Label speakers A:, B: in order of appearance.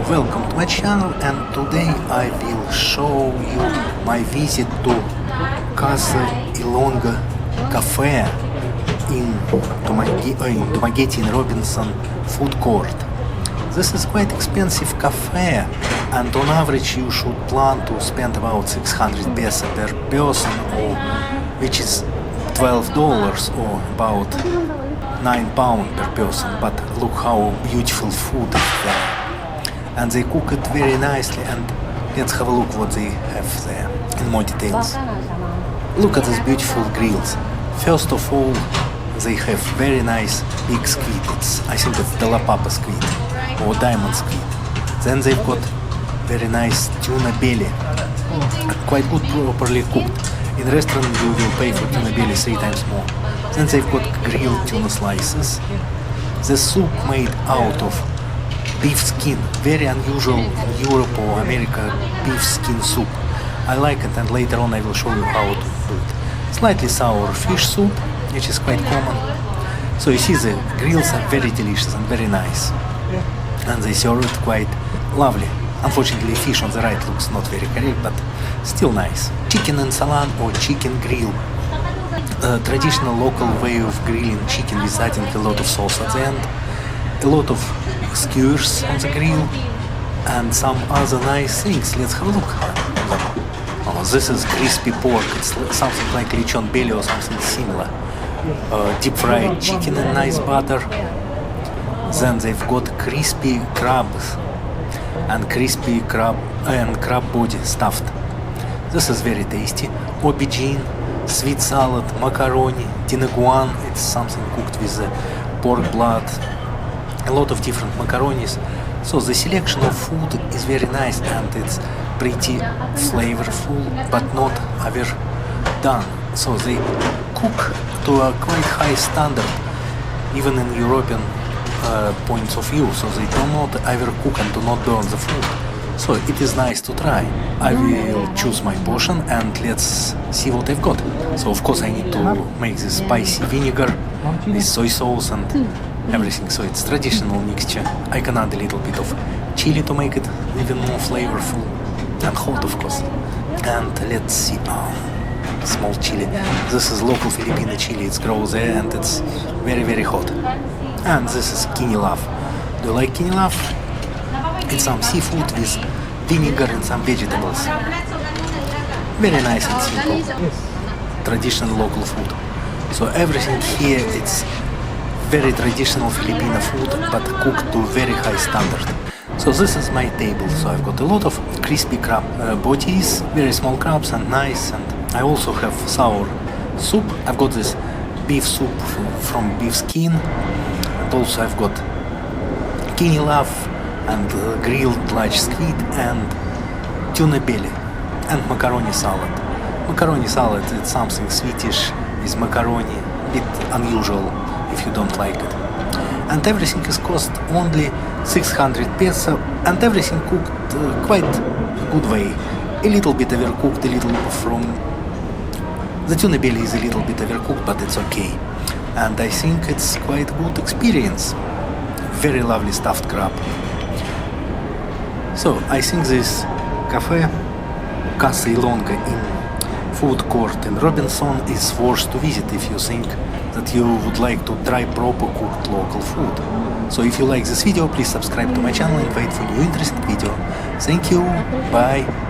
A: welcome to my channel, and today I will show you my visit to Casa Ilongga cafe in Dumaguete in Robinson food court. This is quite expensive cafe, and on average you should plan to spend about 600 peso per person, or which is $12 or about £9 per person. But look how beautiful food is there, and they cook it very nicely. And let's have a look what they have there in more details. Look at these beautiful grills. First of all, they have very nice big squid. I think it's the La Papa squid or diamond squid. Then they've got very nice tuna belly, quite good, properly cooked. In restaurant you will pay for tuna belly 3 times more. Then they've got grilled tuna slices. The soup made out of beef skin, very unusual in Europe or America, beef skin soup. I like it, and later on I will show you how to do it. Slightly sour fish soup, which is quite common. So you see the grills are very delicious and very nice, and they serve it quite lovely. Unfortunately, fish on the right looks not very correct, but still nice. Chicken ensalada or chicken grill. A traditional local way of grilling chicken with adding a lot of sauce at the end, a lot of skewers on the grill, and some other nice things. Let's have a look. Oh, this is crispy pork. It's something like lechon belly or something similar. Deep fried chicken in nice butter. Then they've got crispy crabs and crispy crab body stuffed. This is very tasty. Aubergine, sweet salad, macaroni, dinaguan. It's something cooked with pork blood. A lot of different macaronis. So the selection of food is very nice, and it's pretty flavorful, but not overdone. So they cook to a quite high standard, even in European points of view. So they do not overcook and do not burn the food. So it is nice to try. I will choose my portion, and let's see what I've got. So of course I need to make this spicy vinegar with soy sauce and everything. So it's traditional mixture. I can add a little bit of chili to make it even more flavorful, and hot of course. And let's see. Small chili. This is local Filipino chili. It's grows there, and it's very, very hot. And this is kinilaf. Do you like kinilaf? It's some seafood with vinegar and some vegetables. Very nice and simple. Traditional local food. So everything here, it's very traditional Filipino food, but cooked to very high standard. So this is my table. So I've got a lot of crispy crab bodies, very small crabs and nice. And I also have sour soup. I've got this beef soup from beef skin. And also I've got kinilaf and grilled large squid and tuna belly and macaroni salad. Macaroni salad, it's something sweetish with macaroni, a bit unusual if you don't like it. And everything is cost only 600 peso, and everything cooked quite good way. A little bit overcooked, a little from the tuna belly is a little bit overcooked, but it's okay. And I think it's quite good experience. Very lovely stuffed crab. So I think this cafe, Casa Ilongga in food court in Robinson, is worth to visit if you think that you would like to try proper cooked local food. So if you like this video, please subscribe to my channel and wait for new interesting video. Thank you. Bye.